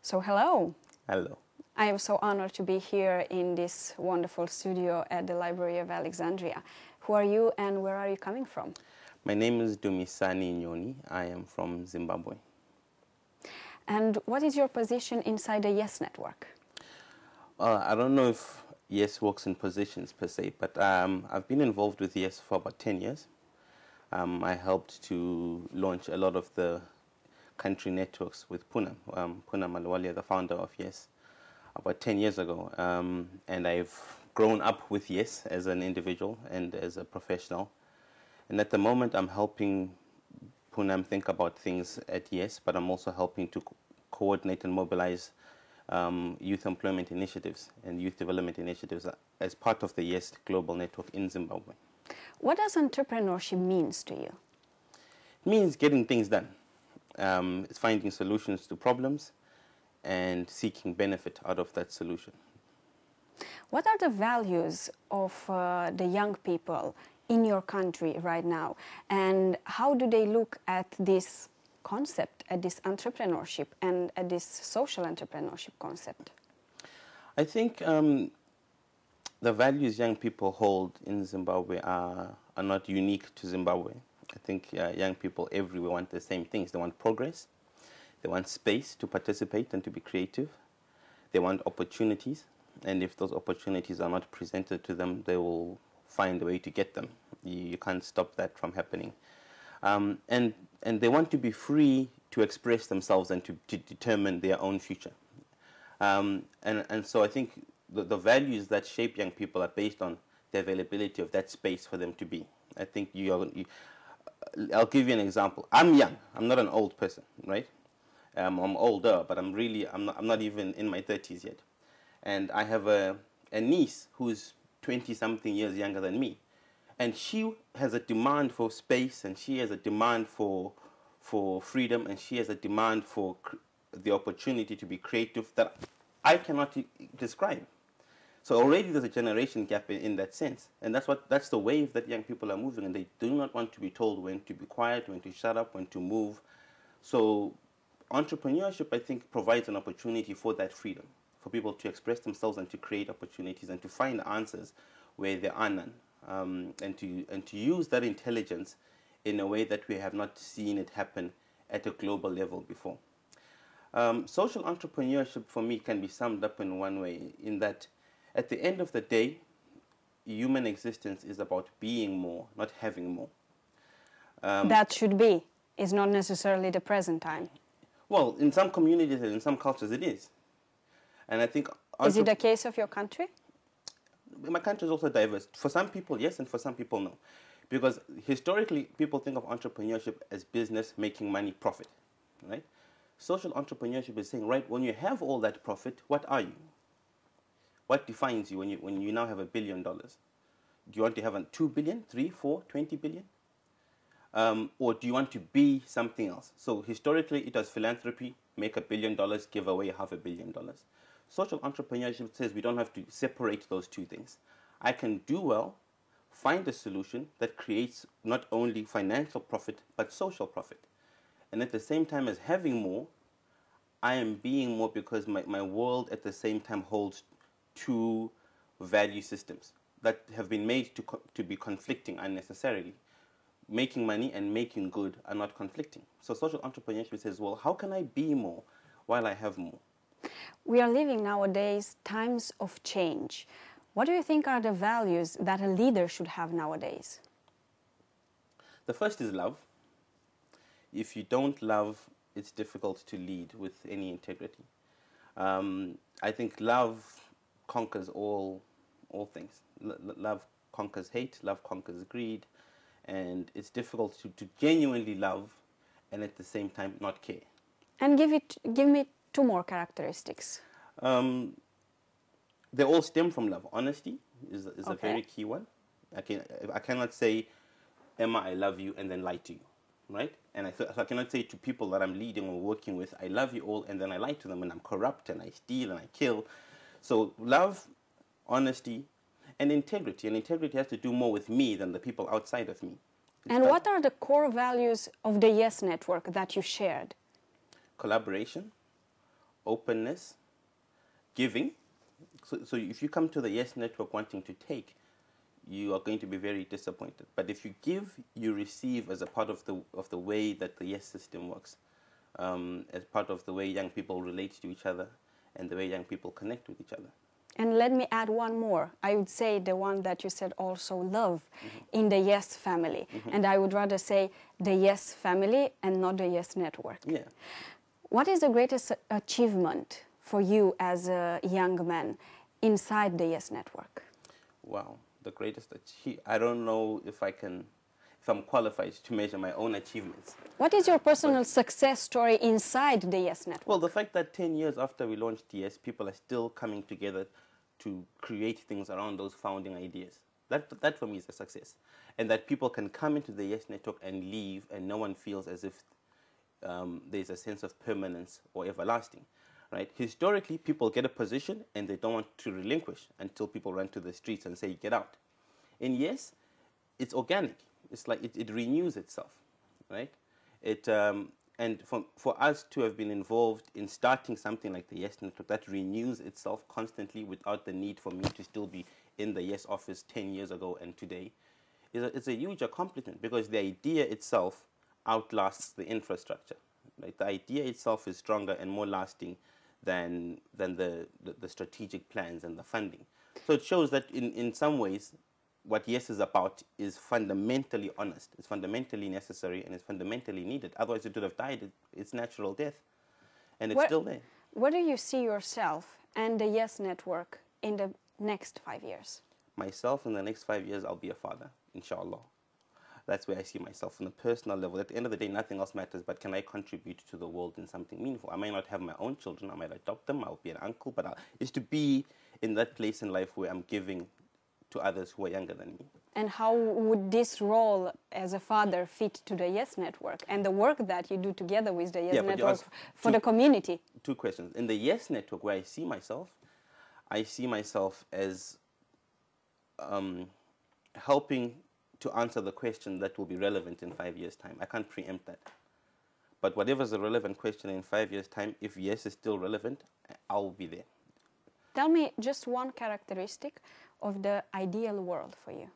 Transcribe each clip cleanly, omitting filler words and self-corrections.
So hello. Hello. I am so honored to be here in this wonderful studio at the Library of Alexandria. Who are you and where are you coming from? My name is Dumisani Nyoni. I am from Zimbabwe. And what is your position inside the YES network? I don't know if YES works in positions per se, but I've been involved with YES for about 10 years. I helped to launch a lot of the country networks with Puna Malwalia, the founder of YES, about 10 years ago. And I've grown up with YES as an individual and as a professional. And at the moment, I'm helping Punam think about things at YES, but I'm also helping to coordinate and mobilize youth employment initiatives and youth development initiatives as part of the YES global network in Zimbabwe. What does entrepreneurship means to you? It means getting things done. It's finding solutions to problems and seeking benefit out of that solution. What are the values of the young people in your country right now, and how do they look at this concept, at this entrepreneurship and at this social entrepreneurship concept? I think the values young people hold in Zimbabwe are not unique to Zimbabwe. I think young people everywhere want the same things. They want progress, they want space to participate and to be creative, they want opportunities, and if those opportunities are not presented to them, they will find a way to get them. You can't stop that from happening. And they want to be free to express themselves and to determine their own future. And so I think the values that shape young people are based on the availability of that space for them to be. I think I'll give you an example. I'm young. I'm not an old person, right? I'm older, but I'm not even in my 30s yet. And I have a niece who's 20-something years younger than me. And she has a demand for space, and she has a demand for freedom, and she has a demand for the opportunity to be creative that I cannot describe. So already there's a generation gap in that sense. And that's the wave that young people are moving, and they do not want to be told when to be quiet, when to shut up, when to move. So entrepreneurship, I think, provides an opportunity for that freedom, for people to express themselves and to create opportunities and to find answers where there are none, and to use that intelligence in a way that we have not seen it happen at a global level before. Social entrepreneurship for me can be summed up in one way, in that at the end of the day, human existence is about being more, not having more. That should be. It's not necessarily the present time. Well, in some communities and in some cultures it is. And I think... Is it the case of your country? My country is also diverse. For some people, yes, and for some people, no. Because historically, people think of entrepreneurship as business, making money, profit, right? Social entrepreneurship is saying, right, when you have all that profit, what are you? What defines you when you now have $1 billion? Do you want to have 2 billion, 3, 4, 20 billion? Or do you want to be something else? So historically, it was philanthropy, make $1 billion, give away $500 million. Social entrepreneurship says we don't have to separate those two things. I can do well, find a solution that creates not only financial profit, but social profit. And at the same time as having more, I am being more because my world at the same time holds two value systems that have been made to be conflicting unnecessarily. Making money and making good are not conflicting. So social entrepreneurship says, well, how can I be more while I have more? We are living nowadays times of change. What do you think are the values that a leader should have nowadays? The first is love. If you don't love, it's difficult to lead with any integrity. I think love conquers all things. Love conquers hate, love conquers greed, and it's difficult to genuinely love and at the same time not care. And give me 2 more characteristics. They all stem from love. Honesty is a very key one. I cannot say, Emma, I love you, and then lie to you, right? And so I cannot say to people that I'm leading or working with, I love you all, and then I lie to them, and I'm corrupt, and I steal, and I kill. So love, honesty, and integrity. And integrity has to do more with me than the people outside of me. And what are the core values of the YES network that you shared? Collaboration, openness, giving. So if you come to the Yes Network wanting to take, you are going to be very disappointed. But if you give, you receive as a part of the way that the Yes system works, as part of the way young people relate to each other and the way young people connect with each other. And let me add one more. I would say the one that you said also, love, in the Yes family. And I would rather say the Yes family and not the Yes Network. Yeah. What is the greatest achievement for you as a young man inside the Yes Network? Wow, the greatest achievement. I don't know if I'm qualified to measure my own achievements. What is your personal success story inside the Yes Network? Well, the fact that 10 years after we launched Yes, people are still coming together to create things around those founding ideas. That for me is a success. And that people can come into the Yes Network and leave and no one feels as if there's a sense of permanence or everlasting. Right? Historically, people get a position and they don't want to relinquish until people run to the streets and say, get out. And Yes, it's organic. It's like it renews itself. Right? And for us to have been involved in starting something like the Yes Network that renews itself constantly without the need for me to still be in the Yes office 10 years ago and today, it's a huge accomplishment because the idea itself outlasts the infrastructure. Right? The idea itself is stronger and more lasting than the strategic plans and the funding. So it shows that in some ways, what Yes is about is fundamentally honest, it's fundamentally necessary, and it's fundamentally needed. Otherwise, it would have died its natural death. And it's still there. Where do you see yourself and the Yes Network in the next 5 years? Myself, in the next 5 years, I'll be a father, inshallah. That's where I see myself on a personal level. At the end of the day, nothing else matters, but can I contribute to the world in something meaningful? I may not have my own children, I might adopt them, I'll be an uncle, but it's to be in that place in life where I'm giving to others who are younger than me. And how would this role as a father fit to the Yes Network and the work that you do together with the Yes Network for the community? Two questions. In the Yes Network, where I see myself as helping to answer the question that will be relevant in 5 years' time. I can't preempt that. But whatever's a relevant question in 5 years' time, if Yes is still relevant, I'll be there. Tell me just one characteristic of the ideal world for you.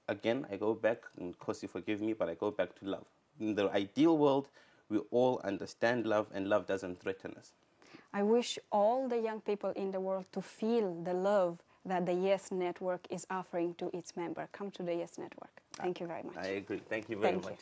Again, I go back, and of course you forgive me, but I go back to love. In the ideal world, we all understand love, and love doesn't threaten us. I wish all the young people in the world to feel the love that the Yes Network is offering to its member. Come to the Yes Network. Thank you very much. I agree. Thank you very much.